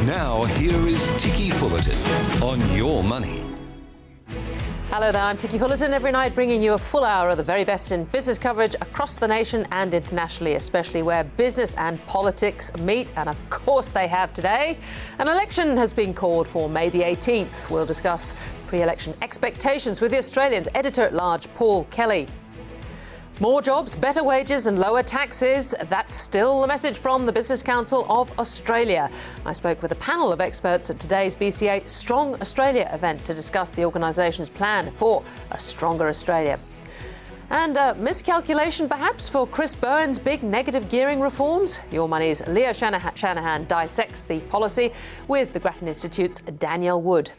Now, here is Ticky Fullerton on Your Money. Hello there, I'm Ticky Fullerton, every night bringing you a full hour of the very best in business coverage across the nation and internationally, especially where business and politics meet, and of course they have today. An election has been called for May the 18th. We'll discuss pre-election expectations with the Australian's editor-at-large, Paul Kelly. More jobs, better wages and lower taxes. That's still the message from the Business Council of Australia. I spoke with a panel of experts at today's BCA Strong Australia event to discuss the organisation's plan for a stronger Australia. And a miscalculation perhaps for Chris Bowen's big negative gearing reforms? Your Money's Leo Shanahan dissects the policy with the Grattan Institute's Danielle Wood.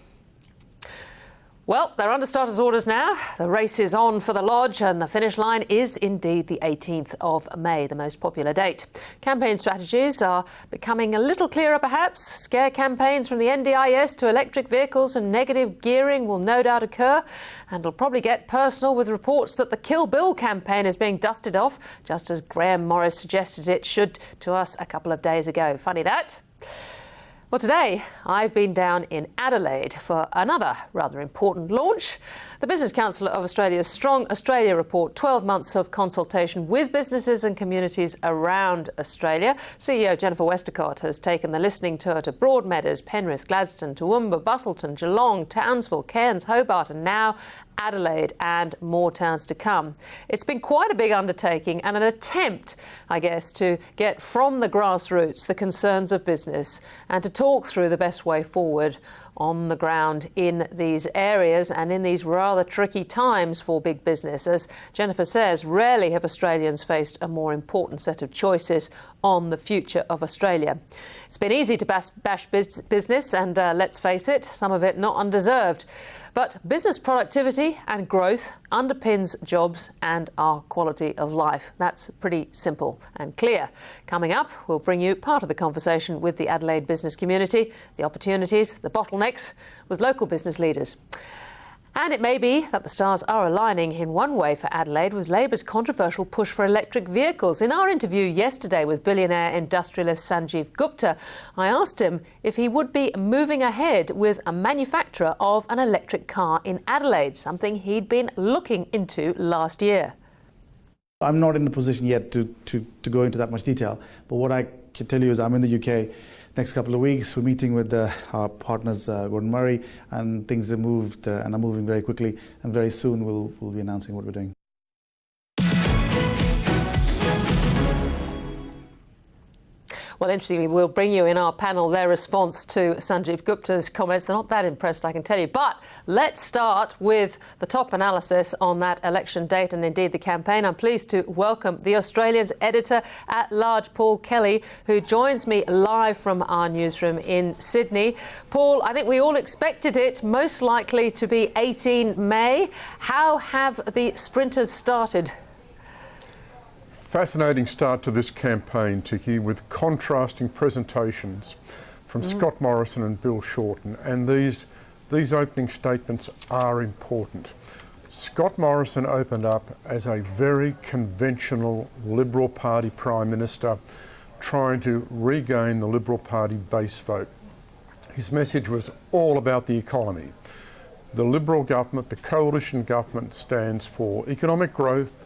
Well, they're under starters' orders now. The race is on for the Lodge and the finish line is indeed the 18th of May, the most popular date. Campaign strategies are becoming a little clearer perhaps. Scare campaigns from the NDIS to electric vehicles and negative gearing will no doubt occur, and it'll probably get personal with reports that the Kill Bill campaign is being dusted off, just as Graham Morris suggested it should to us a couple of days ago. Funny that. Well, today I've been down in Adelaide for another rather important launch. The Business Council of Australia's Strong Australia report, 12 months of consultation with businesses and communities around Australia. CEO Jennifer Westacott has taken the listening tour to Broadmeadows, Penrith, Gladstone, Toowoomba, Busselton, Geelong, Townsville, Cairns, Hobart and now Adelaide, and more towns to come. It's been quite a big undertaking and an attempt, I guess, to get from the grassroots the concerns of business and to talk through the best way forward on the ground in these areas and in these rather tricky times for big business. As Jennifer says, rarely have Australians faced a more important set of choices on the future of Australia. It's been easy to bash business and let's face it, some of it not undeserved. But business productivity and growth underpins jobs and our quality of life. That's pretty simple and clear. Coming up, we'll bring you part of the conversation with the Adelaide business community, the opportunities, the bottlenecks with local business leaders. And it may be that the stars are aligning in one way for Adelaide with Labor's controversial push for electric vehicles. In our interview yesterday with billionaire industrialist Sanjeev Gupta, I asked him if he would be moving ahead with a manufacturer of an electric car in Adelaide, something he'd been looking into last year. I'm not in a position yet to go into that much detail, but what I can tell you is I'm in the UK next couple of weeks. We're meeting with our partners, Gordon Murray, and things have moved and are moving very quickly, and very soon we'll be announcing what we're doing. Well, interestingly, we'll bring you in our panel their response to Sanjeev Gupta's comments. They're not that impressed, I can tell you. But let's start with the top analysis on that election date and indeed the campaign. I'm pleased to welcome the Australian's editor-at-large, Paul Kelly, who joins me live from our newsroom in Sydney. Paul, I think we all expected it most likely to be 18 May. How have the sprinters started? Fascinating start to this campaign, Ticky, with contrasting presentations from Scott Morrison and Bill Shorten, and these opening statements are important. Scott Morrison opened up as a very conventional Liberal Party Prime Minister trying to regain the Liberal Party base vote. His message was all about the economy. The Liberal government, the coalition government, stands for economic growth,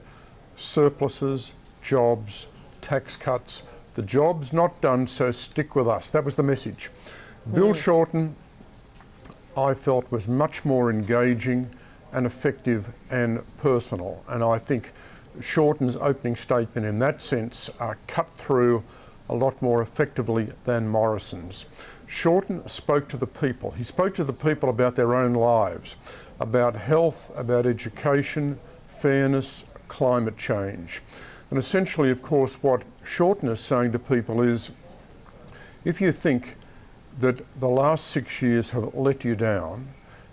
surpluses, jobs, tax cuts. The job's not done, so stick with us. That was the message. Bill Shorten, I felt, was much more engaging and effective and personal. And I think Shorten's opening statement in that sense cut through a lot more effectively than Morrison's. Shorten spoke to the people. He spoke to the people about their own lives, about health, about education, fairness, climate change. And essentially, of course, what Shorten is saying to people is, if you think that the last 6 years have let you down,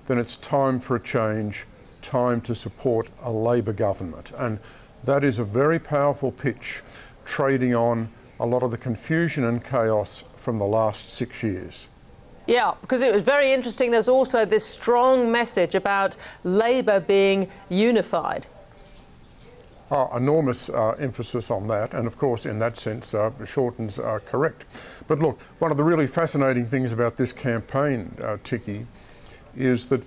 then it's time for a change, time to support a Labor government. And that is a very powerful pitch, trading on a lot of the confusion and chaos from the last 6 years. Yeah, because it was very interesting. There's also this strong message about Labor being unified. enormous emphasis on that, and of course in that sense Shorten's correct. But look, one of the really fascinating things about this campaign, Ticky, is that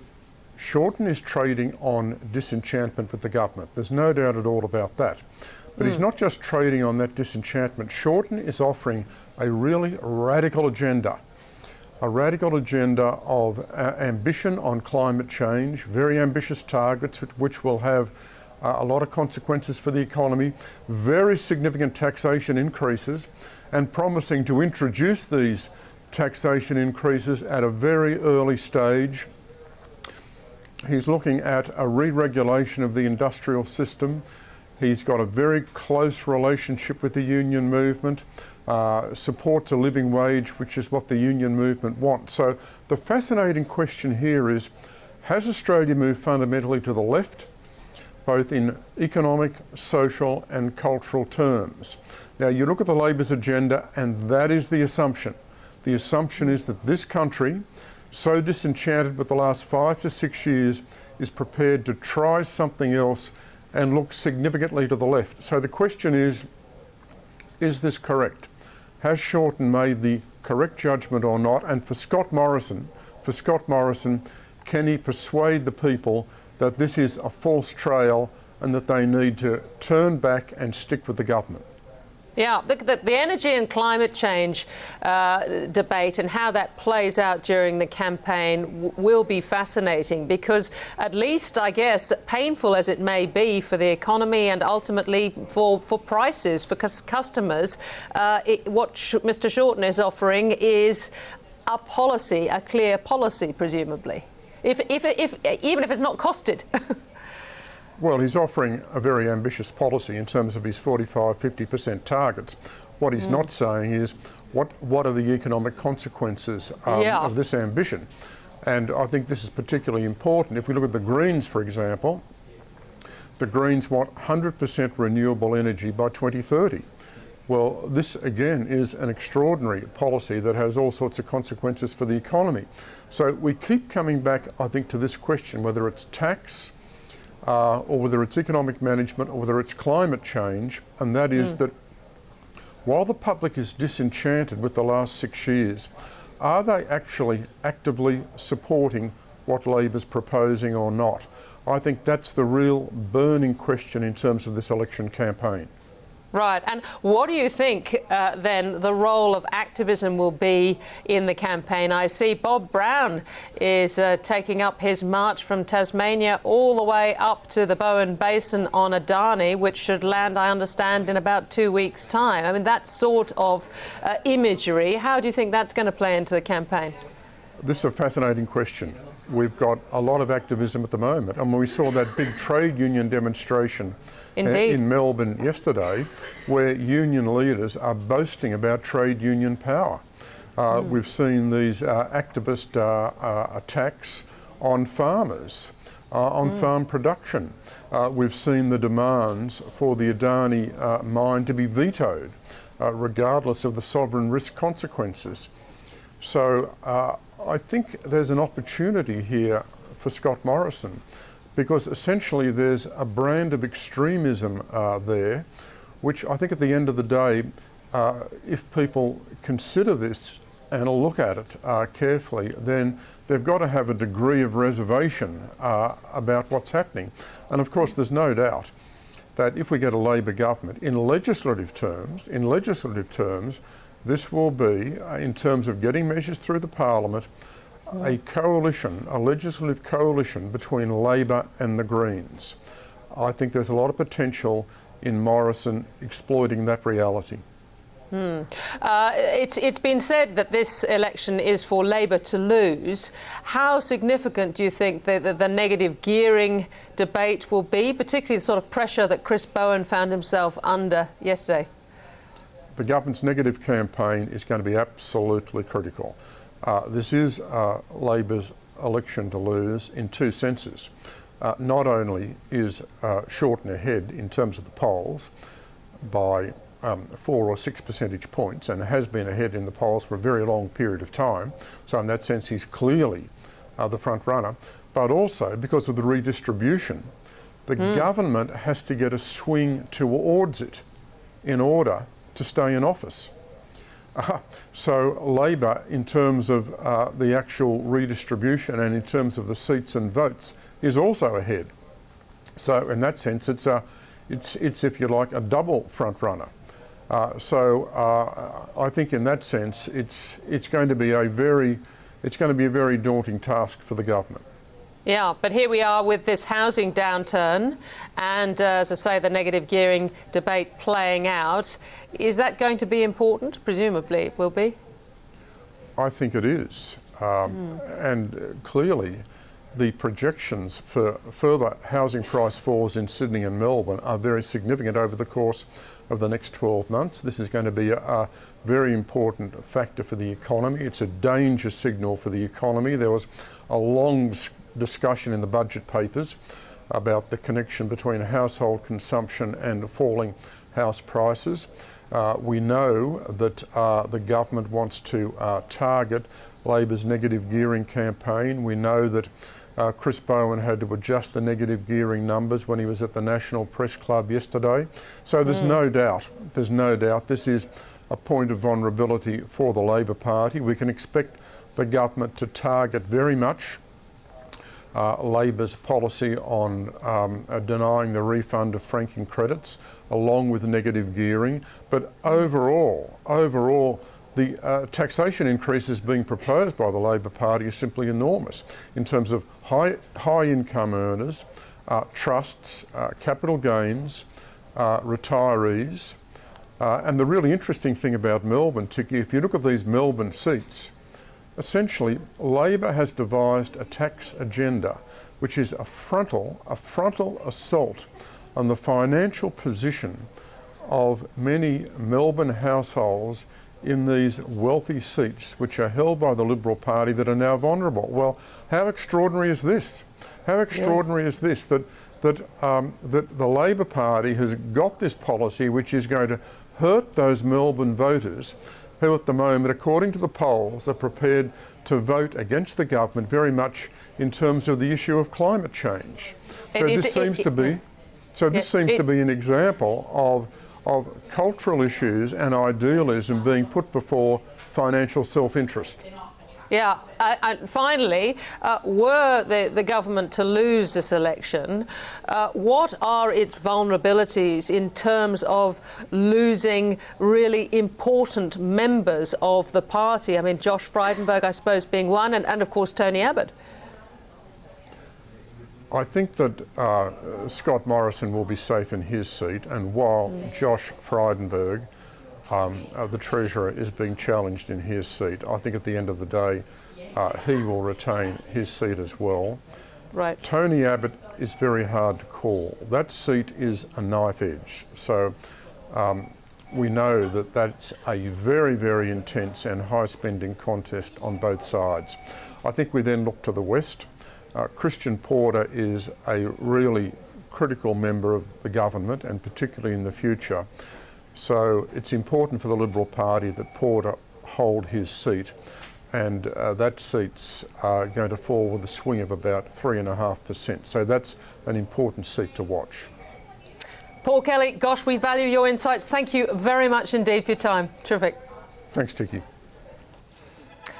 Shorten is trading on disenchantment with the government. There's no doubt at all about that. But he's not just trading on that disenchantment. Shorten is offering a really radical agenda. A radical agenda of ambition on climate change, very ambitious targets which will have a lot of consequences for the economy, very significant taxation increases, and promising to introduce these taxation increases at a very early stage. He's looking at a re-regulation of the industrial system. He's got a very close relationship with the union movement, supports a living wage, which is what the union movement wants. So the fascinating question here is, has Australia moved fundamentally to the left, both in economic, social and cultural terms? Now you look at the Labor's agenda and that is the assumption. The assumption is that this country, so disenchanted with the last 5 to 6 years, is prepared to try something else and look significantly to the left. So the question is this correct? Has Shorten made the correct judgment or not? And for Scott Morrison, can he persuade the people that this is a false trail and that they need to turn back and stick with the government? Yeah, the energy and climate change debate and how that plays out during the campaign will be fascinating, because at least, I guess, painful as it may be for the economy and ultimately for prices, for customers, what Mr. Shorten is offering is a policy, a clear policy, presumably, even if it's not costed. Well, he's offering a very ambitious policy in terms of his 45–50% targets. What he's not saying is what are the economic consequences of this ambition. And I think this is particularly important. If we look at the Greens, for example, the Greens want 100% renewable energy by 2030. Well, this again is an extraordinary policy that has all sorts of consequences for the economy. So we keep coming back, I think, to this question, whether it's tax, or whether it's economic management, or whether it's climate change, and that is that while the public is disenchanted with the last 6 years, are they actually actively supporting what Labor's proposing or not? I think that's the real burning question in terms of this election campaign. Right. And what do you think, then, the role of activism will be in the campaign? I see Bob Brown is taking up his march from Tasmania all the way up to the Bowen Basin on Adani, which should land, I understand, in about 2 weeks' time. I mean, that sort of imagery, how do you think that's going to play into the campaign? This is a fascinating question. We've got a lot of activism at the moment. And when we saw that big trade union demonstration in Melbourne yesterday, where union leaders are boasting about trade union power. We've seen these activist attacks on farmers, on farm production. We've seen the demands for the Adani mine to be vetoed, regardless of the sovereign risk consequences. So I think there's an opportunity here for Scott Morrison, because essentially there's a brand of extremism there, which I think at the end of the day, if people consider this and look at it carefully, then they've got to have a degree of reservation about what's happening. And of course, there's no doubt that if we get a Labor government, in legislative terms, this will be, in terms of getting measures through the Parliament, a coalition, a legislative coalition between Labor and the Greens. I think there's a lot of potential in Morrison exploiting that reality. It's been said that this election is for Labor to lose. How significant do you think the negative gearing debate will be, particularly the sort of pressure that Chris Bowen found himself under yesterday? The government's negative campaign is going to be absolutely critical. This is Labor's election to lose in two senses. Not only is Shorten ahead in terms of the polls by 4 or 6 percentage points, and has been ahead in the polls for a very long period of time, so in that sense he's clearly the front runner, but also because of the redistribution The government has to get a swing towards it in order to stay in office. So Labor, in terms of the actual redistribution and in terms of the seats and votes, is also ahead. So in that sense, it's if you like, a double front runner. I think in that sense, it's going to be a very daunting task for the government. Yeah, but here we are with this housing downturn and, as I say, the negative gearing debate playing out. Is that going to be important? Presumably it will be. I think it is. And clearly the projections for further housing price falls in Sydney and Melbourne are very significant over the course of the next 12 months. This is going to be a very important factor for the economy. It's a danger signal for the economy. There was a long discussion in the budget papers about the connection between household consumption and falling house prices. We know that the government wants to target Labor's negative gearing campaign. We know that Chris Bowen had to adjust the negative gearing numbers when he was at the National Press Club yesterday. So there's no doubt this is a point of vulnerability for the Labor Party. We can expect the government to target very much Labor's policy on denying the refund of franking credits along with negative gearing. But overall, the taxation increases being proposed by the Labor Party are simply enormous in terms of high income earners, trusts, capital gains, retirees. And the really interesting thing about Melbourne, Ticky, if you look at these Melbourne seats, essentially Labor has devised a tax agenda which is a frontal assault on the financial position of many Melbourne households in these wealthy seats which are held by the Liberal Party that are now vulnerable. Well, how extraordinary is this? How extraordinary is this that the Labor Party has got this policy which is going to hurt those Melbourne voters who at the moment, according to the polls, are prepared to vote against the government very much in terms of the issue of climate change. So this seems to be an example of cultural issues and idealism being put before financial self-interest. Yeah, and finally, were the government to lose this election, what are its vulnerabilities in terms of losing really important members of the party? I mean, Josh Frydenberg, I suppose, being one, and of course Tony Abbott. I think that Scott Morrison will be safe in his seat, and while Josh Frydenberg, the Treasurer, is being challenged in his seat, I think at the end of the day he will retain his seat as well. Right. Tony Abbott is very hard to call. That seat is a knife edge. So we know that that's a very, very intense and high spending contest on both sides. I think we then look to the West. Christian Porter is a really critical member of the government, and particularly in the future. So it's important for the Liberal Party that Porter hold his seat, and that seat's going to fall with a swing of about 3.5%. So that's an important seat to watch. Paul Kelly, gosh, we value your insights. Thank you very much indeed for your time. Terrific. Thanks, Ticky.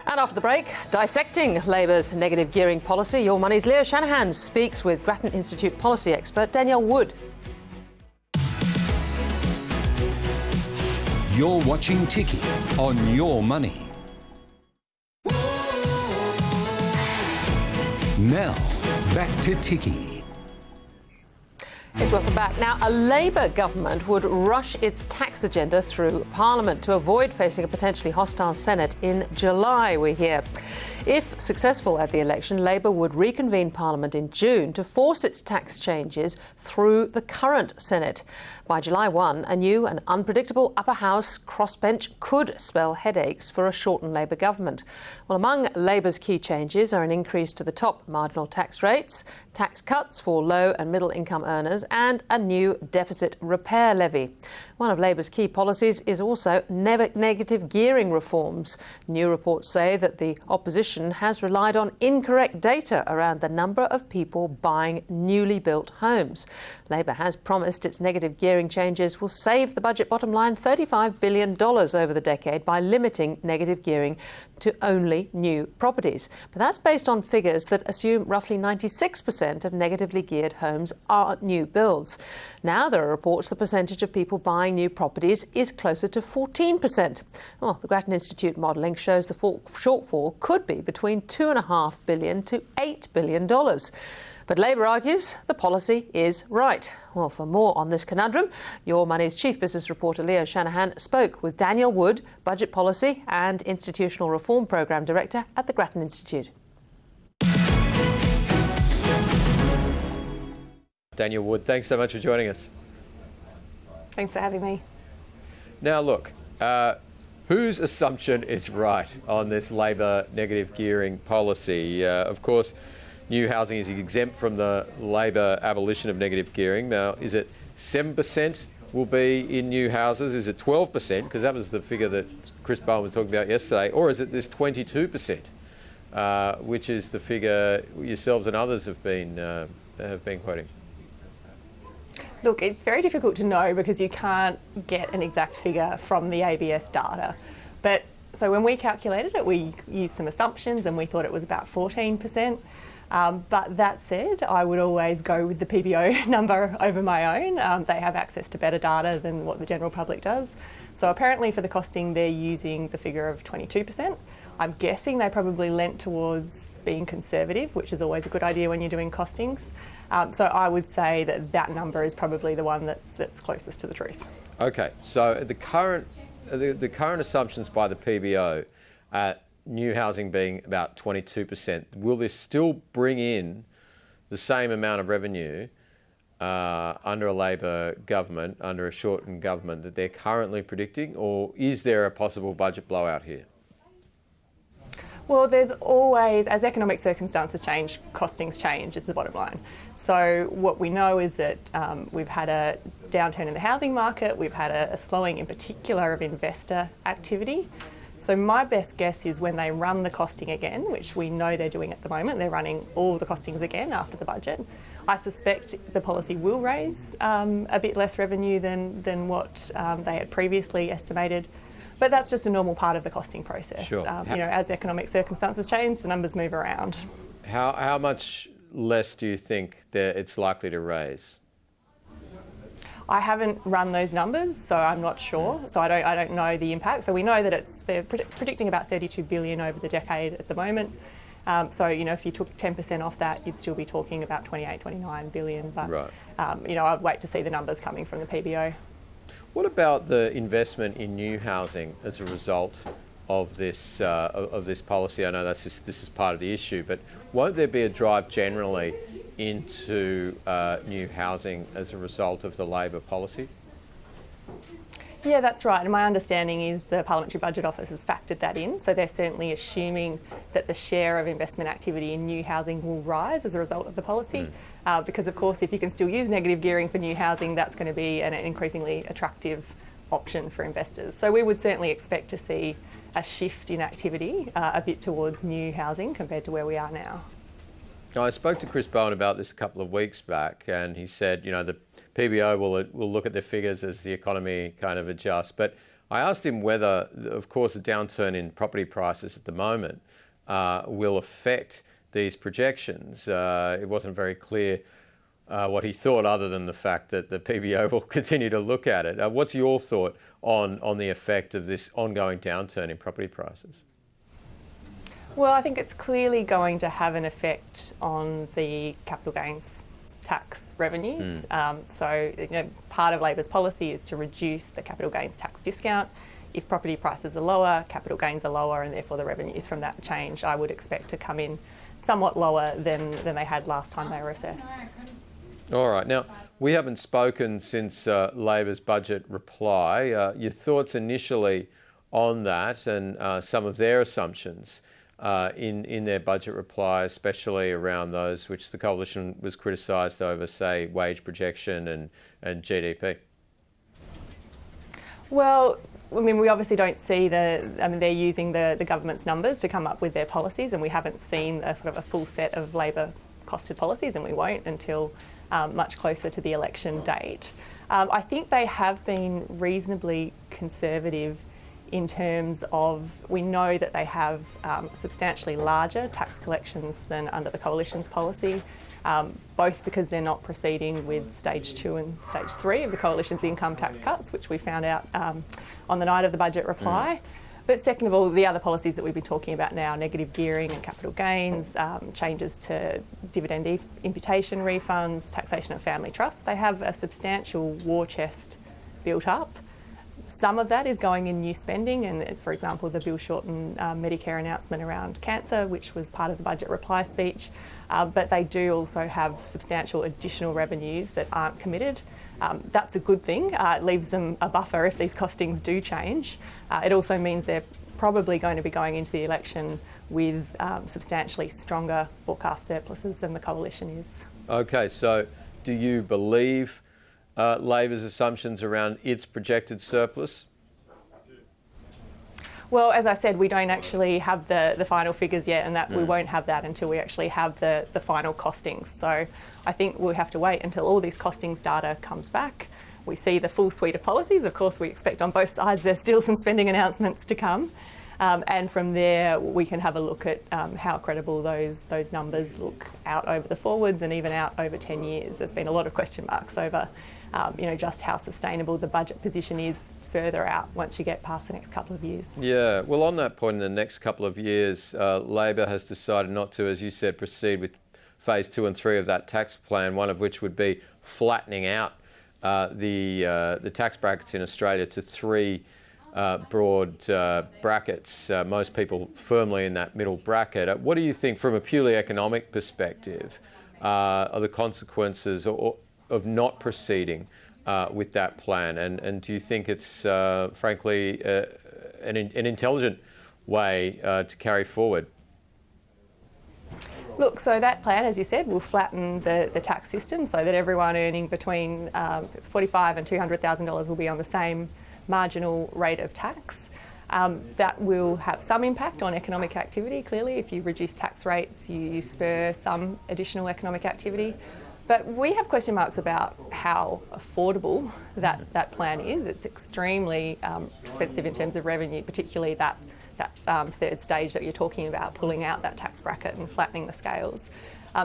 And after the break, dissecting Labor's negative gearing policy, Your Money's Leo Shanahan speaks with Grattan Institute policy expert Danielle Wood. You're watching Ticky on Your Money. Now, back to Ticky. Yes, welcome back. Now, a Labor government would rush its tax agenda through Parliament to avoid facing a potentially hostile Senate in July, we hear. If successful at the election, Labor would reconvene Parliament in June to force its tax changes through the current Senate. By July 1, a new and unpredictable upper house crossbench could spell headaches for a shortened Labor government. Well, among Labor's key changes are an increase to the top marginal tax rates, tax cuts for low and middle income earners, and a new deficit repair levy. One of Labor's key policies is also negative gearing reforms. New reports say that the opposition has relied on incorrect data around the number of people buying newly built homes. Labor has promised its negative gearing changes will save the budget bottom line $35 billion over the decade by limiting negative gearing to only new properties. But that's based on figures that assume roughly 96% of negatively geared homes are new builds. Now there are reports the percentage of people buying new properties is closer to 14%. Well, the Grattan Institute modelling shows the shortfall could be between $2.5 billion to $8 billion. But Labor argues the policy is right. Well, for more on this conundrum, Your Money's chief business reporter Leo Shanahan spoke with Danielle Wood, Budget Policy and Institutional Reform Programme Director at the Grattan Institute. Danielle Wood, thanks so much for joining us. Thanks for having me. Now look, whose assumption is right on this Labor negative gearing policy? Of course, new housing is exempt from the Labor abolition of negative gearing. Now, is it 7% will be in new houses? Is it 12%? Because that was the figure that Chris Bowen was talking about yesterday. Or is it this 22%, which is the figure yourselves and others have been quoting? Look, it's very difficult to know because you can't get an exact figure from the ABS data. But so when we calculated it, we used some assumptions and we thought it was about 14%. But that said, I would always go with the PBO number over my own. They have access to better data than what the general public does. So apparently for the costing, they're using the figure of 22%. I'm guessing they probably lent towards being conservative, which is always a good idea when you're doing costings. So I would say that that number is probably the one that's closest to the truth. Okay, so the current assumptions by the PBO at new housing being about 22%, will this still bring in the same amount of revenue under a Labor government, under a shortened government that they're currently predicting, or is there a possible budget blowout here? Well, there's always, as economic circumstances change, costings change is the bottom line. So what we know is that we've had a downturn in the housing market, we've had a slowing in particular of investor activity. So my best guess is when they run the costing again, which we know they're doing at the moment, they're running all the costings again after the budget. I suspect the policy will raise a bit less revenue than what they had previously estimated. But that's just a normal part of the costing process. Sure. As economic circumstances change, the numbers move around. How much less do you think that it's likely to raise? I haven't run those numbers, so I'm not sure. So I don't know the impact. So we know that they're predicting about $32 billion over the decade at the moment. So if you took 10% off that, you'd still be talking about $29 billion. But right. I'd wait to see the numbers coming from the PBO. What about the investment in new housing as a result of this policy? I know this is part of the issue, but won't there be a drive generally into new housing as a result of the Labor policy? Yeah, that's right. And my understanding is the Parliamentary Budget Office has factored that in. So they're certainly assuming that the share of investment activity in new housing will rise as a result of the policy. Because, of course, if you can still use negative gearing for new housing, that's going to be an increasingly attractive option for investors. So we would certainly expect to see a shift in activity a bit towards new housing compared to where we are now. Now, I spoke to Chris Bowen about this a couple of weeks back, and he said, the PBO will look at their figures as the economy kind of adjusts. But I asked him whether, of course, the downturn in property prices at the moment will affect these projections. It wasn't very clear what he thought, other than the fact that the PBO will continue to look at it. What's your thought on the effect of this ongoing downturn in property prices? Well, I think it's clearly going to have an effect on the capital gains tax revenues. So part of Labor's policy is to reduce the capital gains tax discount. If property prices are lower, capital gains are lower, and therefore the revenues from that change I would expect to come in somewhat lower than they had last time they were assessed. All right. Now, we haven't spoken since Labor's budget reply. Your thoughts initially on that and some of their assumptions in their budget reply, especially around those which the coalition was criticised over, say, wage projection and GDP? Well, I mean, we obviously don't see they're using the government's numbers to come up with their policies, and we haven't seen a sort of a full set of Labor costed policies, and we won't until much closer to the election date. I think they have been reasonably conservative in terms of, we know that they have substantially larger tax collections than under the Coalition's policy, both because they're not proceeding with stage 2 and stage 3 of the Coalition's income tax cuts, which we found out on the night of the budget reply. But second of all, the other policies that we've been talking about now, negative gearing and capital gains, changes to dividend imputation refunds, taxation of family trusts, they have a substantial war chest built up. Some of that is going in new spending, and it's, for example, the Bill Shorten Medicare announcement around cancer, which was part of the budget reply speech. But they do also have substantial additional revenues that aren't committed. That's a good thing. It leaves them a buffer if these costings do change. It also means they're probably going to be going into the election with substantially stronger forecast surpluses than the Coalition is. Okay, so do you believe Labor's assumptions around its projected surplus? Well, as I said, we don't actually have the final figures yet, and that we won't have that until we actually have the final costings. So I think we'll have to wait until all this costings data comes back. We see the full suite of policies. Of course, we expect on both sides there's still some spending announcements to come. And from there, we can have a look at how credible those numbers look out over the forwards and even out over 10 years. There's been a lot of question marks over just how sustainable the budget position is further out once you get past the next couple of years. Yeah, well, on that point, in the next couple of years, Labor has decided not to, as you said, proceed with phase 2 and 3 of that tax plan, one of which would be flattening out the tax brackets in Australia to 3 broad brackets, most people firmly in that middle bracket. What do you think, from a purely economic perspective, are the consequences of not proceeding with that plan? And do you think it's, frankly, an intelligent way to carry forward? Look, so that plan, as you said, will flatten the tax system so that everyone earning between $45,000 and $200,000 will be on the same marginal rate of tax. That will have some impact on economic activity. Clearly, if you reduce tax rates, you spur some additional economic activity. But we have question marks about how affordable that plan is. It's extremely expensive in terms of revenue, particularly that third stage that you're talking about, pulling out that tax bracket and flattening the scales.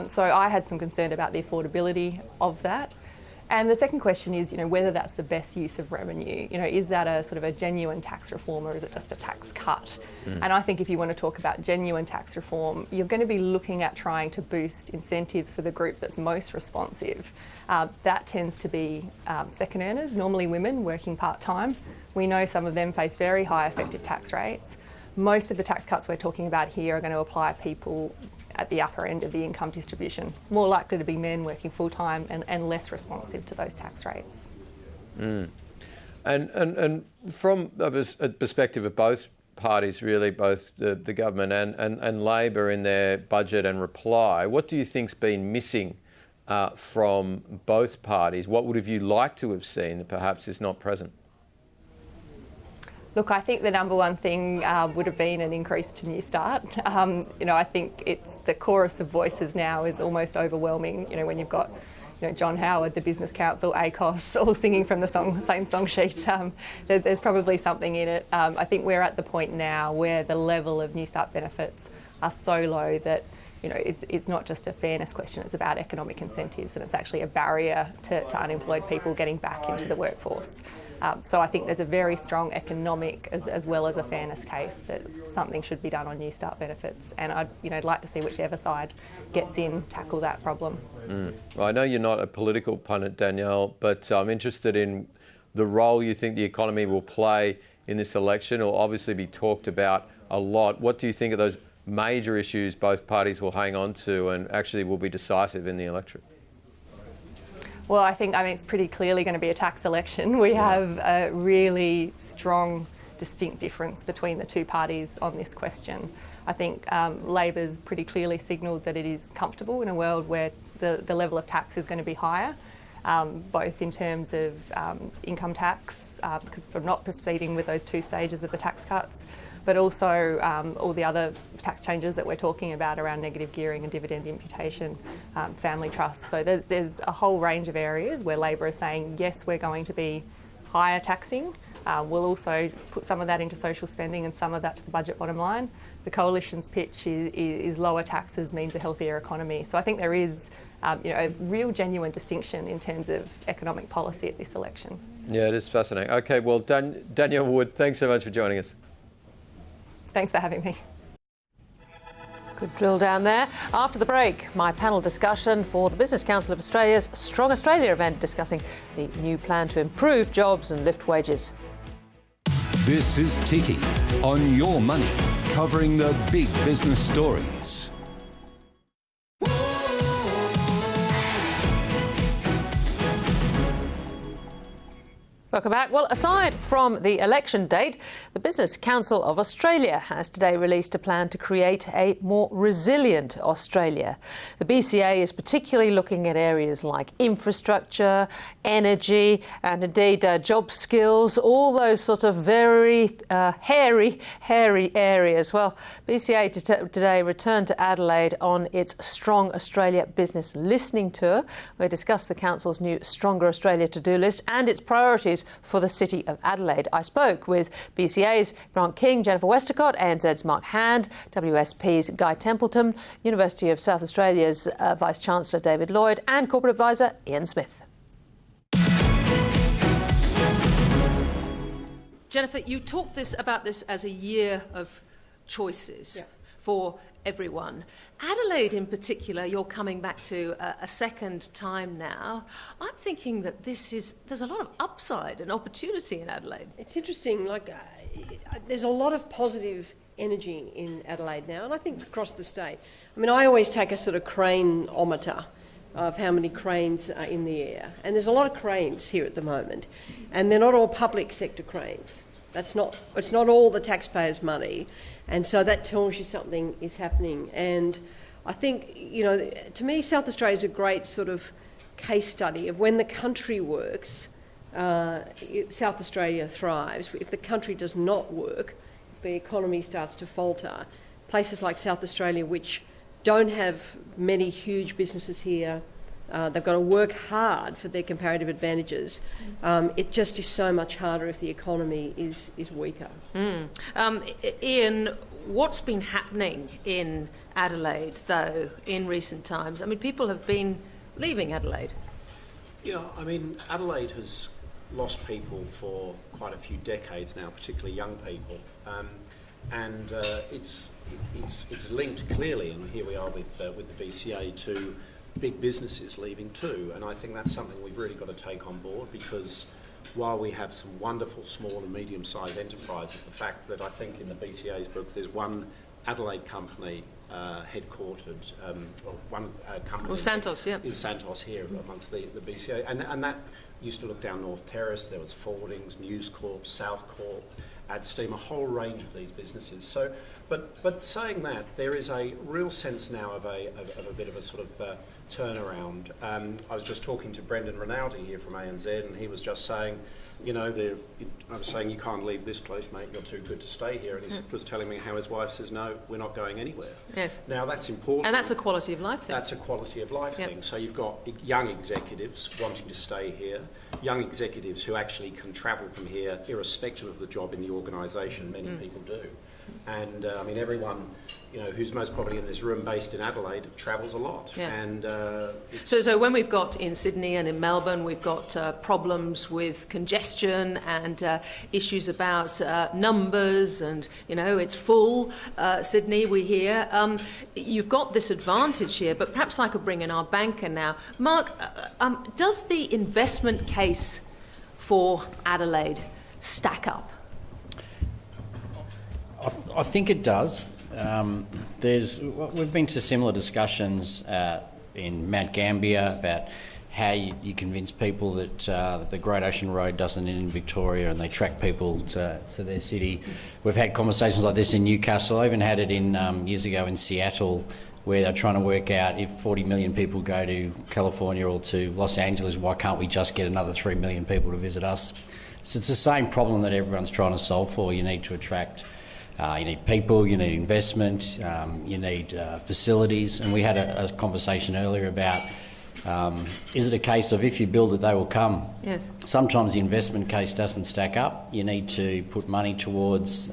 So I had some concern about the affordability of that. And the second question is, whether that's the best use of revenue. Is that a sort of a genuine tax reform, or is it just a tax cut? And I think if you want to talk about genuine tax reform, you're going to be looking at trying to boost incentives for the group that's most responsive. That tends to be second earners, normally women working part-time. We know some of them face very high effective tax rates. Most of the tax cuts we're talking about here are going to apply people at the upper end of the income distribution, more likely to be men working full-time and less responsive to those tax rates. And from a perspective of both parties, really, both the government and Labor in their budget and reply, what do you think's been missing from both parties? What would have you liked to have seen that perhaps is not present? Look, I think the number one thing would have been an increase to New Start. I think it's the chorus of voices now is almost overwhelming. When you've got John Howard, the Business Council, ACOS, all singing from the same song sheet. There's probably something in it. I think we're at the point now where the level of New Start benefits are so low that it's not just a fairness question, it's about economic incentives, and it's actually a barrier to unemployed people getting back into the workforce. So I think there's a very strong economic as well as a fairness case that something should be done on New Start benefits, and I'd like to see whichever side gets in tackle that problem. Well, I know you're not a political pundit, Danielle, but I'm interested in the role you think the economy will play in this election. It will obviously be talked about a lot. What do you think of those major issues both parties will hang on to and actually will be decisive in the electorate? Well, I think it's pretty clearly going to be a tax election. We have a really strong, distinct difference between the two parties on this question. I think Labor's pretty clearly signalled that it is comfortable in a world where the level of tax is going to be higher, both in terms of income tax, because from not proceeding with those 2 stages of the tax cuts, but also all the other tax changes that we're talking about around negative gearing and dividend imputation, family trusts. So there's a whole range of areas where Labor is saying, yes, we're going to be higher taxing. We'll also put some of that into social spending and some of that to the budget bottom line. The Coalition's pitch is lower taxes means a healthier economy. So I think there is a real genuine distinction in terms of economic policy at this election. Yeah, it is fascinating. Okay, well, Danielle Wood, thanks so much for joining us. Thanks for having me. Good drill down there. After the break, my panel discussion for the Business Council of Australia's Strong Australia event, discussing the new plan to improve jobs and lift wages. This is Ticky on Your Money, covering the big business stories. Welcome back. Well, aside from the election date, the Business Council of Australia has today released a plan to create a more resilient Australia. The BCA is particularly looking at areas like infrastructure, energy, and indeed job skills, all those sort of very hairy areas. Well, BCA today returned to Adelaide on its Strong Australia business listening tour. We discussed the Council's new Stronger Australia to-do list and its priorities for the City of Adelaide. I spoke with BCA's Grant King, Jennifer Westacott, ANZ's Mark Hand, WSP's Guy Templeton, University of South Australia's Vice-Chancellor David Lloyd, and Corporate Advisor Ian Smith. Jennifer, you talked about this as a year of choices for everyone. Adelaide in particular, you're coming back to a second time now. I'm thinking that there's a lot of upside and opportunity in Adelaide. It's interesting, there's a lot of positive energy in Adelaide now, and I think across the state. I mean, I always take a sort of crane-ometer of how many cranes are in the air, and there's a lot of cranes here at the moment, and they're not all public sector cranes. It's not all the taxpayers' money, and so that tells you something is happening. And I think, to me, South Australia is a great sort of case study of when the country works, South Australia thrives. If the country does not work, if the economy starts to falter, places like South Australia, which don't have many huge businesses here, they've got to work hard for their comparative advantages. It just is so much harder if the economy is weaker. Ian, what's been happening in Adelaide, though, in recent times? I mean, people have been leaving Adelaide. Yeah, I mean, Adelaide has lost people for quite a few decades now, particularly young people. And it's linked clearly, and here we are with the BCA, to big businesses leaving too, and I think that's something we've really got to take on board, because while we have some wonderful small and medium-sized enterprises, the fact that I think in the BCA's book there's one Adelaide company headquartered, one company Santos, in Santos here amongst the BCA, and that used to look down North Terrace. There was Forwardings, News Corp, South Corp, Adsteam, a whole range of these businesses. So, but saying that, there is a real sense now of a bit of a sort of turnaround. I was just talking to Brendan Rinaldi here from ANZ, and he was just saying, I was saying, you can't leave this place, mate, you're too good to stay here. And he was telling me how his wife says, no, we're not going anywhere. Yes. Now, that's important. And that's a quality of life thing. That's a quality of life thing. So you've got young executives wanting to stay here, young executives who actually can travel from here irrespective of the job in the organisation. Many people do. And I mean, everyone, who's most probably in this room based in Adelaide travels a lot. Yeah. And so when we've got in Sydney and in Melbourne, we've got problems with congestion and issues about numbers, and it's full. Sydney, we hear. You've got this advantage here, but perhaps I could bring in our banker now. Mark, does the investment case for Adelaide stack up? I think it does. We've been to similar discussions in Mount Gambier about how you convince people that the Great Ocean Road doesn't end in Victoria and they track people to their city. We've had conversations like this in Newcastle. I even had it in years ago in Seattle, where they're trying to work out if 40 million people go to California or to Los Angeles, why can't we just get another 3 million people to visit us? So it's the same problem that everyone's trying to solve for. You need to attract, you need people, you need investment, you need facilities. And we had a conversation earlier about, is it a case of if you build it, they will come? Yes. Sometimes the investment case doesn't stack up. You need to put money towards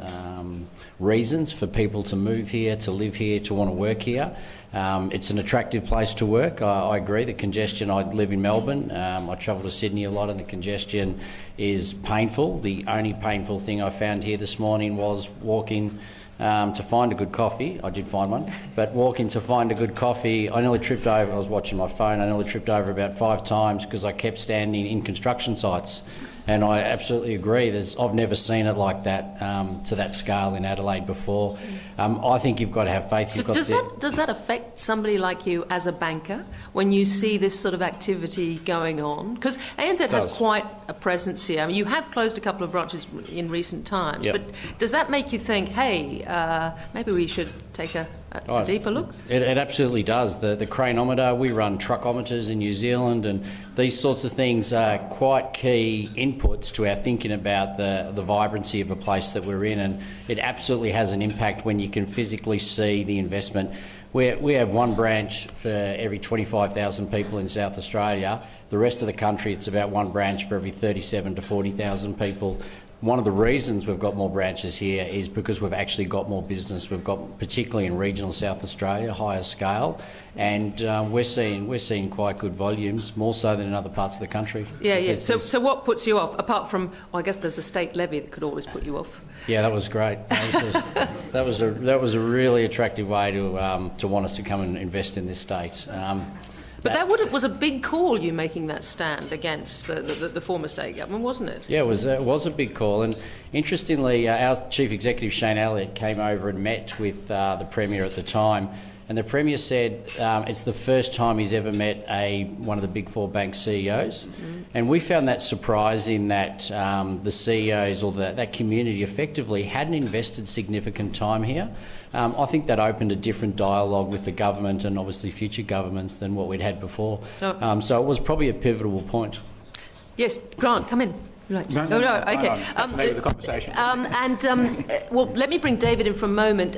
reasons for people to move here, to live here, to want to work here. It's an attractive place to work. I agree. The congestion, I live in Melbourne. I travel to Sydney a lot and the congestion is painful. The only painful thing I found here this morning was walking to find a good coffee. I did find one, but walking to find a good coffee, I nearly tripped over. I was watching my phone. I nearly tripped over about 5 times because I kept standing in construction sites. And I absolutely agree. I've never seen it like that to that scale in Adelaide before. I think you've got to have faith. Does that affect somebody like you as a banker when you see this sort of activity going on? Because ANZ has quite a presence here. I mean, you have closed a couple of branches in recent times, but does that make you think, hey, maybe we should take a deeper look? It absolutely does. The craneometer, we run truckometers in New Zealand, and these sorts of things are quite key inputs to our thinking about the vibrancy of a place that we're in, and it absolutely has an impact when you can physically see the investment. We have one branch for every 25,000 people in South Australia. The rest of the country, it's about one branch for every 37 to 40,000 people. One of the reasons we've got more branches here is because we've actually got more business. We've got, particularly in regional South Australia, higher scale, and we're seeing quite good volumes, more so than in other parts of the country. Yeah. So what puts you off, apart from, well, I guess there's a state levy that could always put you off? Yeah, that was great. That was a really attractive way to want us to come and invest in this state. But that was a big call, you making that stand against the former state government, wasn't it? Yeah, it was a big call. And interestingly, our Chief Executive, Shane Elliott, came over and met with the Premier at the time. And the Premier said it's the first time he's ever met one of the Big Four bank CEOs. Mm-hmm. And we found that surprising that the CEOs or that community effectively hadn't invested significant time here. I think that opened a different dialogue with the government and obviously future governments than what we'd had before. So it was probably a pivotal point. Yes, Grant, come in. Right. No, okay. The conversation. Well, let me bring David in for a moment.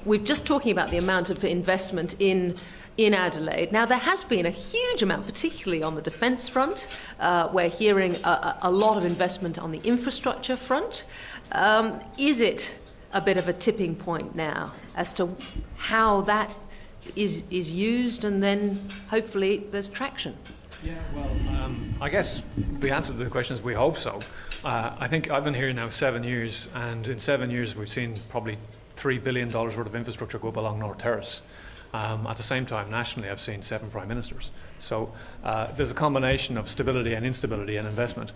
We're just talking about the amount of investment in Adelaide. Now, there has been a huge amount, particularly on the defence front. We're hearing a lot of investment on the infrastructure front. Is it a bit of a tipping point now as to how that is used, and then hopefully there's traction? Yeah, well, I guess the answer to the question is we hope so. I think I've been here now 7 years, and in 7 years we've seen probably $3 billion worth of infrastructure go up along North Terrace. At the same time, nationally, I've seen 7 prime ministers. So there's a combination of stability and instability and investment.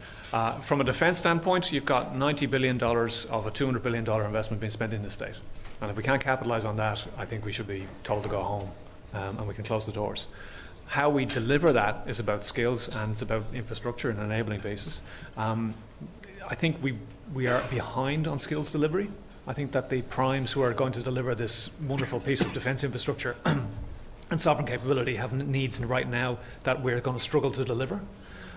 From a defence standpoint, you've got $90 billion of a $200 billion investment being spent in the state. And if we can't capitalise on that, I think we should be told to go home and we can close the doors. How we deliver that is about skills and it's about infrastructure and enabling basis. I think we are behind on skills delivery. I think that the primes who are going to deliver this wonderful piece of defence infrastructure and sovereign capability have needs right now that we're going to struggle to deliver.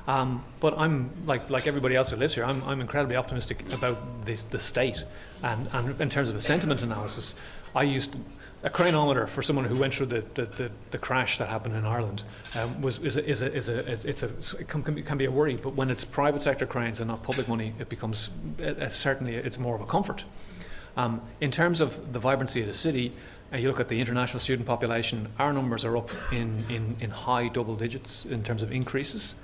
But I'm, like everybody else who lives here, I'm incredibly optimistic about the state. And in terms of a sentiment analysis, I used a craneometer for someone who went through the crash that happened in Ireland it can be a worry, but when it's private sector cranes and not public money, it becomes certainly it's more of a comfort. In terms of the vibrancy of the city, you look at the international student population, our numbers are up in high double digits in terms of increases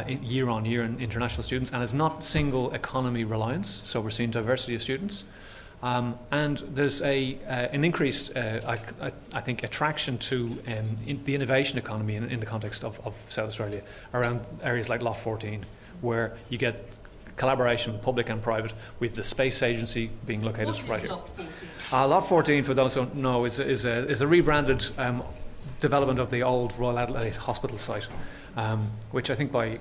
year on year in international students, and it's not single economy reliance, so we're seeing diversity of students. And there's an increased, I think, attraction to the innovation economy in the context of South Australia around areas like Lot 14, where you get collaboration, public and private, with the space agency being located right here. Lot 14? Lot 14, for those who don't know, is a rebranded development of the old Royal Adelaide Hospital site. which I think by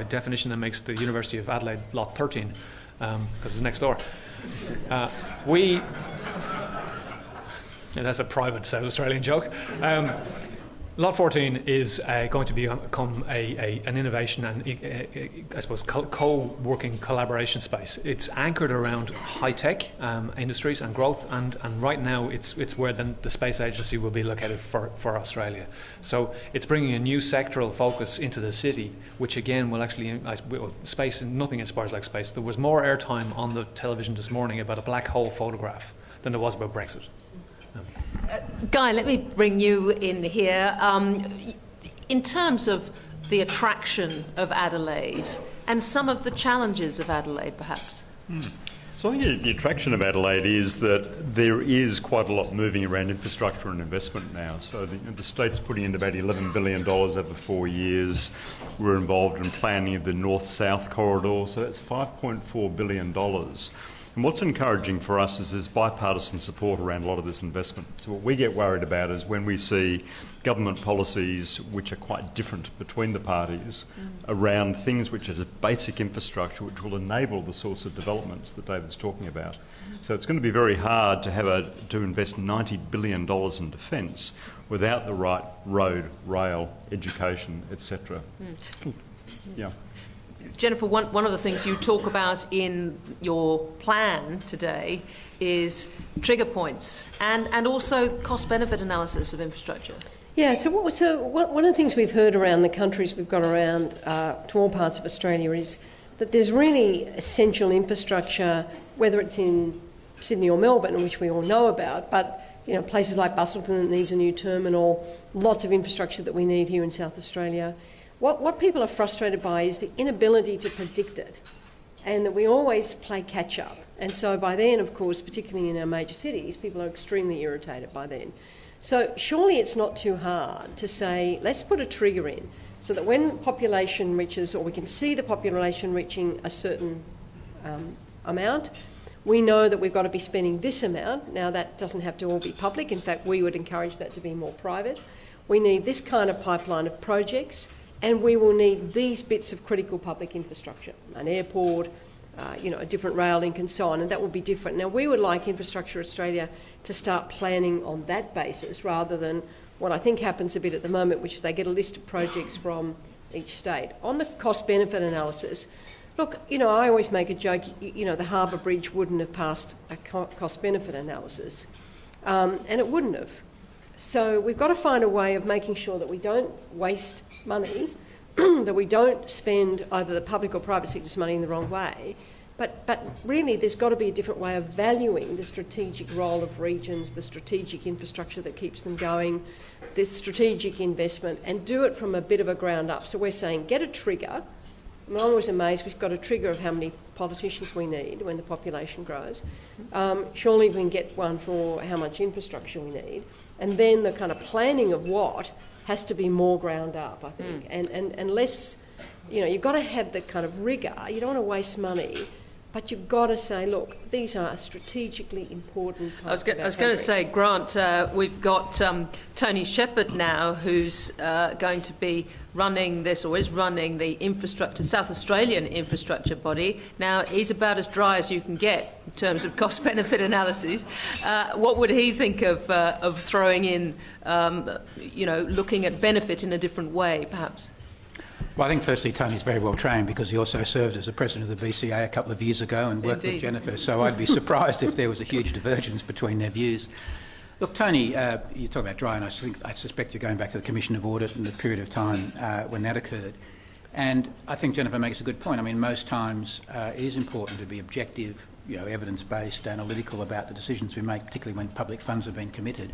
definition then makes the University of Adelaide Lot 13, because it's next door. That's a private South Australian joke. Lot 14 is going to become an innovation and, I suppose, co-working collaboration space. It's anchored around high-tech industries and growth, and right now it's where the space agency will be located for Australia. So it's bringing a new sectoral focus into the city, which again will actually, space, nothing inspires like space. There was more airtime on the television this morning about a black hole photograph than there was about Brexit. Guy, let me bring you in here. In terms of the attraction of Adelaide and some of the challenges of Adelaide, perhaps? So I think the attraction of Adelaide is that there is quite a lot moving around infrastructure and investment now. So the state's putting in about $11 billion over 4 years. We're involved in planning of the north-south corridor, so that's $5.4 billion. And what's encouraging for us is there's bipartisan support around a lot of this investment. So what we get worried about is when we see government policies which are quite different between the parties around things which are basic infrastructure which will enable the sorts of developments that David's talking about. So it's going to be very hard to invest $90 billion in defence without the right road, rail, education, etc. Yeah. Jennifer, one of the things you talk about in your plan today is trigger points and also cost-benefit analysis of infrastructure. Yeah, so one of the things we've heard around the countries we've gone around to all parts of Australia is that there's really essential infrastructure, whether it's in Sydney or Melbourne, which we all know about, but places like Busselton that needs a new terminal, lots of infrastructure that we need here in South Australia. What people are frustrated by is the inability to predict it, and that we always play catch-up. And so by then, of course, particularly in our major cities, people are extremely irritated by then. So surely it's not too hard to say, let's put a trigger in so that when population reaches, or we can see the population reaching a certain amount, we know that we've got to be spending this amount. Now, that doesn't have to all be public. In fact, we would encourage that to be more private. We need this kind of pipeline of projects, and we will need these bits of critical public infrastructure, an airport, a different rail link and so on, and that will be different. Now, we would like Infrastructure Australia to start planning on that basis rather than what I think happens a bit at the moment, which is they get a list of projects from each state. On the cost-benefit analysis, look, I always make a joke, the Harbour Bridge wouldn't have passed a cost-benefit analysis, and it wouldn't have. So we've got to find a way of making sure that we don't waste money, that we don't spend either the public or private sector's money in the wrong way, but really there's got to be a different way of valuing the strategic role of regions, the strategic infrastructure that keeps them going, the strategic investment, and do it from a bit of a ground up. So we're saying get a trigger. I'm always amazed we've got a trigger of how many politicians we need when the population grows. Surely we can get one for how much infrastructure we need. And then the kind of planning of what has to be more ground up, I think. And less, you've got to have the kind of rigour. You don't want to waste money, but you've got to say, look, these are strategically important parts of our country. I was going to say, Grant, we've got Tony Shepherd now, who's going to be running this, or is running the infrastructure, South Australian infrastructure body. Now, he's about as dry as you can get in terms of cost-benefit analyses. What would he think of throwing in, looking at benefit in a different way, perhaps? Well, I think firstly Tony's very well trained because he also served as the president of the BCA a couple of years ago and worked with Jennifer, so I'd be surprised if there was a huge divergence between their views. Look, Tony, you talk about dry, and I suspect you're going back to the Commission of Audit and the period of time when that occurred. And I think Jennifer makes a good point. I mean, most times it is important to be objective, evidence-based, analytical about the decisions we make, particularly when public funds have been committed.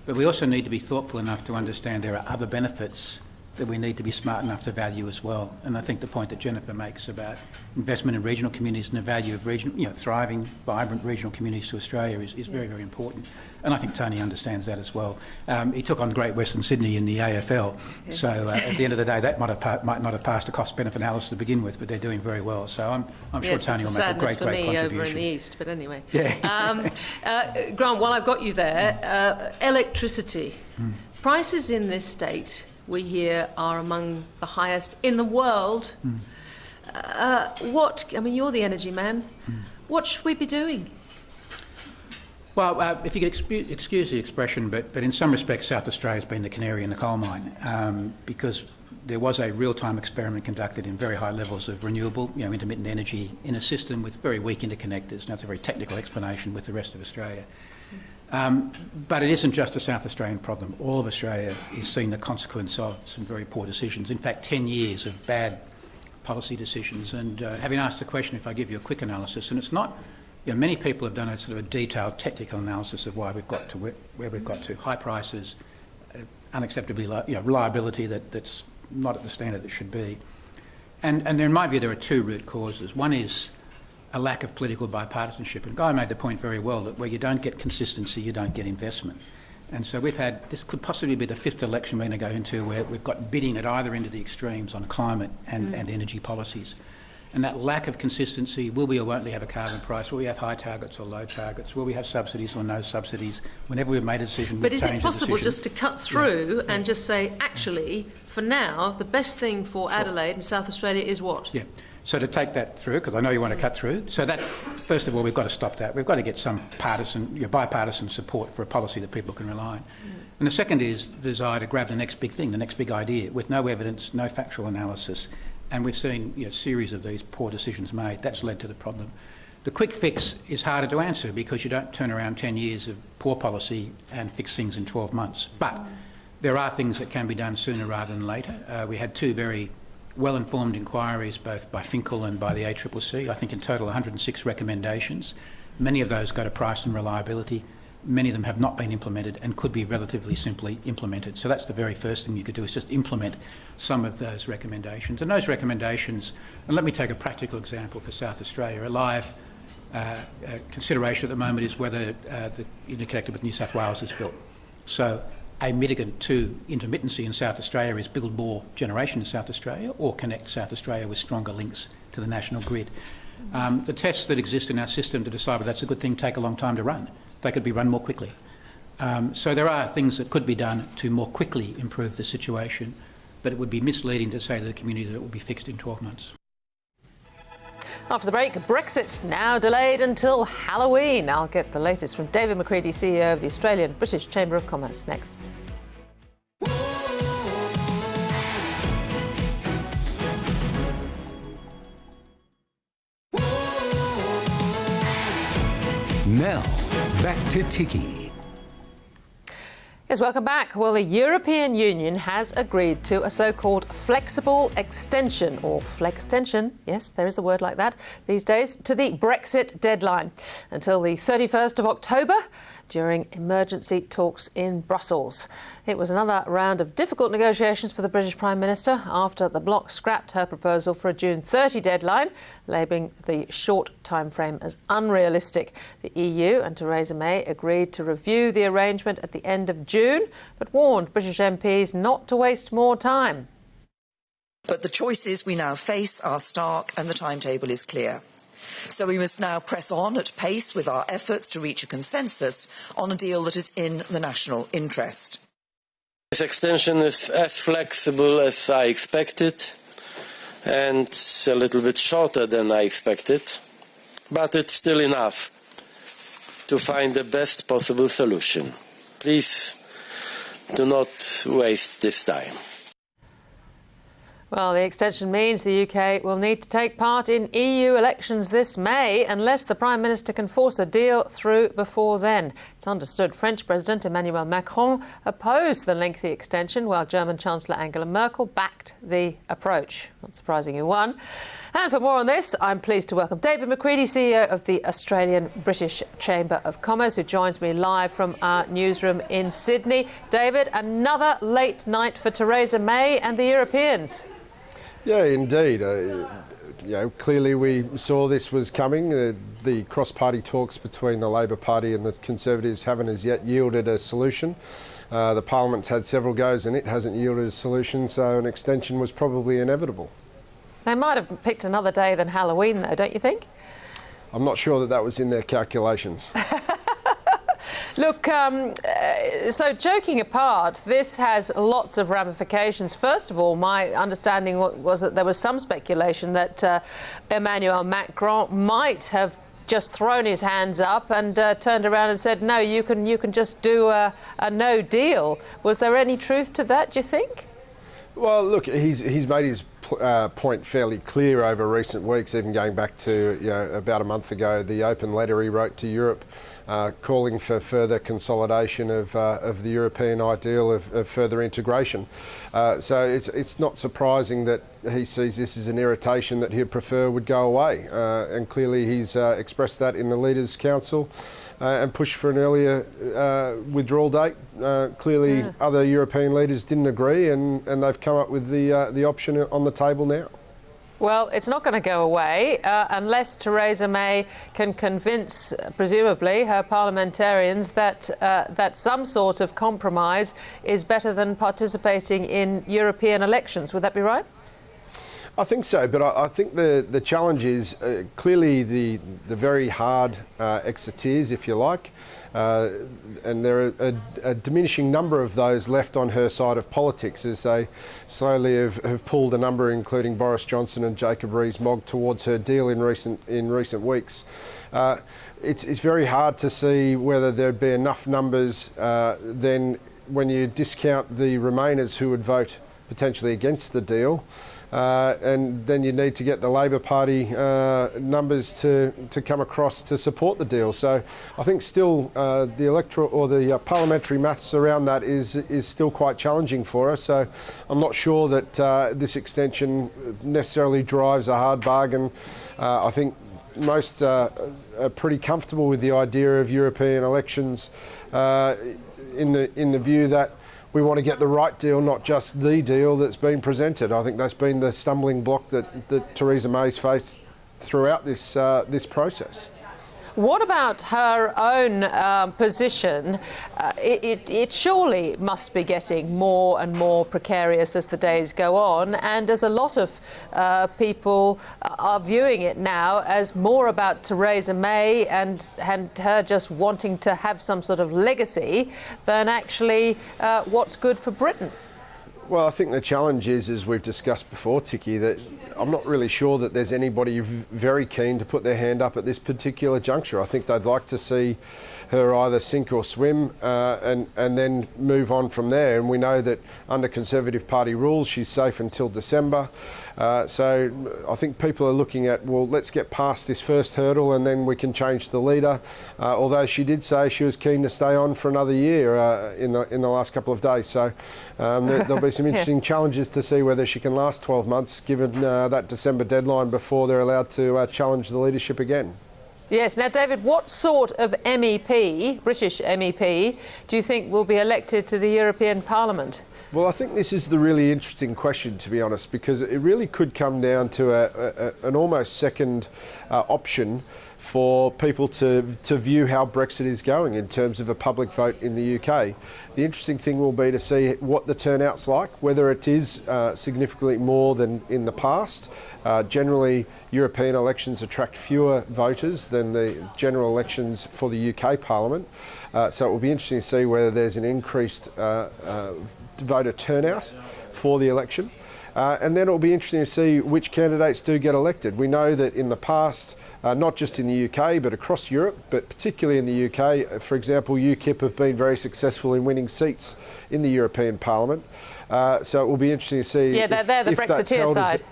But we also need to be thoughtful enough to understand there are other benefits that we need to be smart enough to value as well. And I think the point that Jennifer makes about investment in regional communities and the value of regional, thriving, vibrant regional communities to Australia is very, very important. And I think Tony understands that as well. He took on Great Western Sydney in the AFL, so at the end of the day that might not have passed a cost-benefit analysis to begin with, but they're doing very well. So I'm sure Tony will make a great contribution. Over in the east, but anyway. Yeah. Grant, while I've got you there, electricity. Prices in this state we hear, are among the highest in the world. You're the energy man. What should we be doing? Well, if you could excuse the expression, but in some respects South Australia's been the canary in the coal mine, because there was a real-time experiment conducted in very high levels of renewable, intermittent energy in a system with very weak interconnectors. Now, that's a very technical explanation with the rest of Australia. But it isn't just a South Australian problem. All of Australia is seeing the consequence of some very poor decisions. In fact, 10 years of bad policy decisions. And having asked the question, if I give you a quick analysis, and it's not, many people have done a sort of a detailed technical analysis of why we've got to where we've got to. High prices, unacceptably low, reliability that's not at the standard it should be. And in my view, there are two root causes. One is a lack of political bipartisanship. And Guy made the point very well that where you don't get consistency, you don't get investment. And so this could possibly be the fifth election we're going to go into where we've got bidding at either end of the extremes on climate and energy policies. And that lack of consistency, will we or won't we have a carbon price? Will we have high targets or low targets? Will we have subsidies or no subsidies? Whenever we've made a decision, but is it possible just to cut through and just say, actually, for now, the best thing for Adelaide and South Australia is what? Yeah. So to take that through, because I know you want to cut through, so that, first of all, we've got to stop that. We've got to get some bipartisan support for a policy that people can rely on. And the second is the desire to grab the next big thing, the next big idea, with no evidence, no factual analysis. And we've seen a series of these poor decisions made. That's led to the problem. The quick fix is harder to answer because you don't turn around 10 years of poor policy and fix things in 12 months. But there are things that can be done sooner rather than later. We had two very well-informed inquiries, both by Finkel and by the ACCC. I think in total 106 recommendations. Many of those go to price and reliability. Many of them have not been implemented and could be relatively simply implemented. So that's the very first thing you could do, is just implement some of those recommendations. And those recommendations, and let me take a practical example for South Australia. A live consideration at the moment is whether the interconnector with New South Wales is built. So a mitigant to intermittency in South Australia is build more generation in South Australia or connect South Australia with stronger links to the national grid. The tests that exist in our system to decide whether that's a good thing take a long time to run. They could be run more quickly. So there are things that could be done to more quickly improve the situation, but it would be misleading to say to the community that it will be fixed in 12 months. After the break, Brexit now delayed until Halloween. I'll get the latest from David McCredie, CEO of the Australian British Chamber of Commerce, next. Now, back to Ticky. Yes, welcome back. Well, the European Union has agreed to a so-called flexible extension, or flextension, yes, there is a word like that these days, to the Brexit deadline until the 31st of October during emergency talks in Brussels. It was another round of difficult negotiations for the British Prime Minister after the bloc scrapped her proposal for a June 30 deadline, labelling the short timeframe as unrealistic. The EU and Theresa May agreed to review the arrangement at the end of June, but warned British MPs not to waste more time. But the choices we now face are stark and the timetable is clear. So we must now press on at pace with our efforts to reach a consensus on a deal that is in the national interest. This extension is as flexible as I expected and a little bit shorter than I expected, but it's still enough to find the best possible solution. Please do not waste this time. Well, the extension means the UK will need to take part in EU elections this May unless the Prime Minister can force a deal through before then. It's understood French President Emmanuel Macron opposed the lengthy extension while German Chancellor Angela Merkel backed the approach. Not surprising who won. And for more on this, I'm pleased to welcome David McCredie, CEO of the Australian British Chamber of Commerce, who joins me live from our newsroom in Sydney. David, another late night for Theresa May and the Europeans. Yeah, indeed. Clearly we saw this was coming. The cross-party talks between the Labor Party and the Conservatives haven't as yet yielded a solution. The Parliament's had several goes and it hasn't yielded a solution, so an extension was probably inevitable. They might have picked another day than Halloween, though, don't you think? I'm not sure that was in their calculations. Look, so joking apart, this has lots of ramifications. First of all, my understanding was that there was some speculation that Emmanuel Macron might have just thrown his hands up and turned around and said, no, you can just do a no deal. Was there any truth to that, do you think? Well, look, he's made his point fairly clear over recent weeks, even going back to about a month ago, the open letter he wrote to Europe calling for further consolidation of the European ideal of further integration. So it's not surprising that he sees this as an irritation that he'd prefer would go away. And clearly he's expressed that in the Leaders' Council and pushed for an earlier withdrawal date. Clearly other European leaders didn't agree and they've come up with the option on the table now. Well, it's not going to go away unless Theresa May can convince, presumably, her parliamentarians that some sort of compromise is better than participating in European elections. Would that be right? I think so, but I think the challenge is clearly the very hard exiteers, if you like, and there are a diminishing number of those left on her side of politics as they slowly have pulled a number, including Boris Johnson and Jacob Rees-Mogg, towards her deal in recent weeks. It's very hard to see whether there'd be enough numbers then when you discount the Remainers who would vote potentially against the deal. And then you need to get the Labor Party numbers to come across to support the deal. So I think still the electoral or the parliamentary maths around that is still quite challenging for us. So I'm not sure that this extension necessarily drives a hard bargain. I think most are pretty comfortable with the idea of European elections in the view that we want to get the right deal, not just the deal that's been presented. I think that's been the stumbling block that Theresa May's faced throughout this process. What about her own position? It surely must be getting more and more precarious as the days go on, and as a lot of people are viewing it now as more about Theresa May and her just wanting to have some sort of legacy than actually what's good for Britain. Well, I think the challenge is, as we've discussed before, Ticky, that I'm not really sure that there's anybody very keen to put their hand up at this particular juncture. I think they'd like to see her either sink or swim and then move on from there. And we know that under Conservative Party rules, she's safe until December. So I think people are looking at, well, let's get past this first hurdle and then we can change the leader. Although she did say she was keen to stay on for another year in the last couple of days. So there'll be some interesting challenges to see whether she can last 12 months given that December deadline before they're allowed to challenge the leadership again. Yes. Now, David, what sort of MEP, British MEP, do you think will be elected to the European Parliament? Well, I think this is the really interesting question, to be honest, because it really could come down to an almost second option for people to view how Brexit is going in terms of a public vote in the UK. The interesting thing will be to see what the turnout's like, whether it is significantly more than in the past. Generally, European elections attract fewer voters than the general elections for the UK Parliament. So it will be interesting to see whether there's an increased voter turnout for the election. And then it will be interesting to see which candidates do get elected. We know that in the past, not just in the UK but across Europe, but particularly in the UK, for example, UKIP have been very successful in winning seats in the European Parliament. So it will be interesting to see. Yeah, they're the Brexiteer side.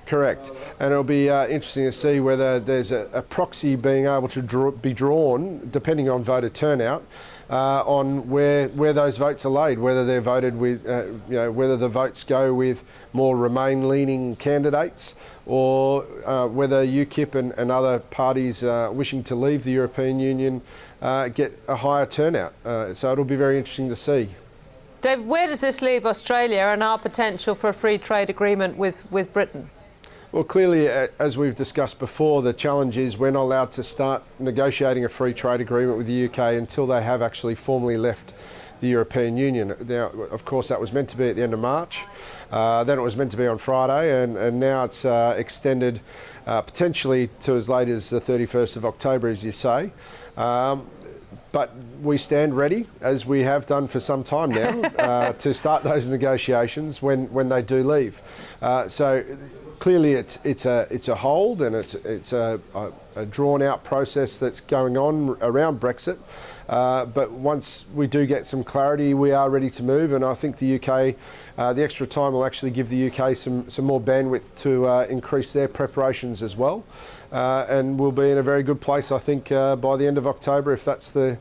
Correct. And it'll be interesting to see whether there's a proxy being able to be drawn, depending on voter turnout, on where those votes are laid, whether they're voted with, whether the votes go with more Remain-leaning candidates, or whether UKIP and other parties wishing to leave the European Union get a higher turnout. So it'll be very interesting to see. Dave, where does this leave Australia and our potential for a free trade agreement with Britain? Well, clearly, as we've discussed before, the challenge is we're not allowed to start negotiating a free trade agreement with the UK until they have actually formally left the European Union. Now, of course, that was meant to be at the end of March. Then it was meant to be on Friday, and now it's extended potentially to as late as the 31st of October, as you say. But we stand ready, as we have done for some time now, to start those negotiations when they do leave. So clearly, it's a hold, and it's a drawn out process that's going on around Brexit. But once we do get some clarity, we are ready to move, and I think the UK, the extra time will actually give the UK some more bandwidth to increase their preparations as well. And we'll be in a very good place, I think, by the end of October, if that's the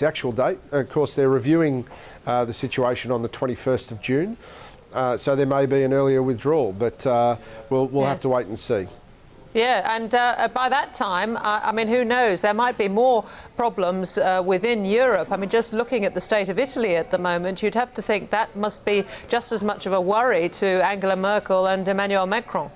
actual date. Of course, they're reviewing the situation on the 21st of June, so there may be an earlier withdrawal, but we'll have to wait and see. Yeah, and by that time, I mean, who knows? There might be more problems within Europe. I mean, just looking at the state of Italy at the moment, you'd have to think that must be just as much of a worry to Angela Merkel and Emmanuel Macron.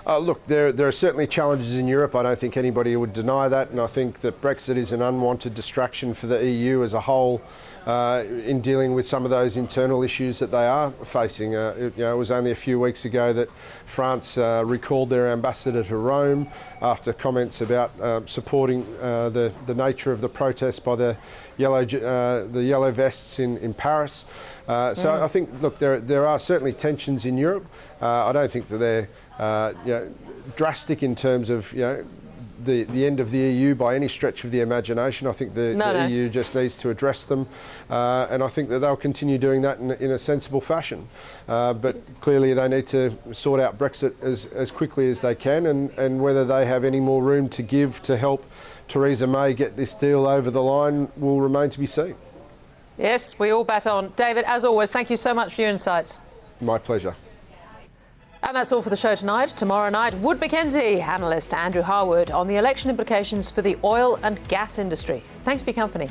Look, there are certainly challenges in Europe. I don't think anybody would deny that, and I think that Brexit is an unwanted distraction for the EU as a whole in dealing with some of those internal issues that they are facing. It was only a few weeks ago that France recalled their ambassador to Rome after comments about supporting the nature of the protest by the yellow vests in Paris. So I think, look, there are certainly tensions in Europe. I don't think that they're drastic in terms of the end of the EU by any stretch of the imagination. I think the EU just needs to address them, and I think that they'll continue doing that in a sensible fashion. But clearly they need to sort out Brexit as quickly as they can, and whether they have any more room to give to help Theresa May get this deal over the line will remain to be seen. Yes, we all bat on. David, as always, thank you so much for your insights. My pleasure. And that's all for the show tonight. Tomorrow night, Wood Mackenzie analyst Andrew Harwood on the election implications for the oil and gas industry. Thanks for your company.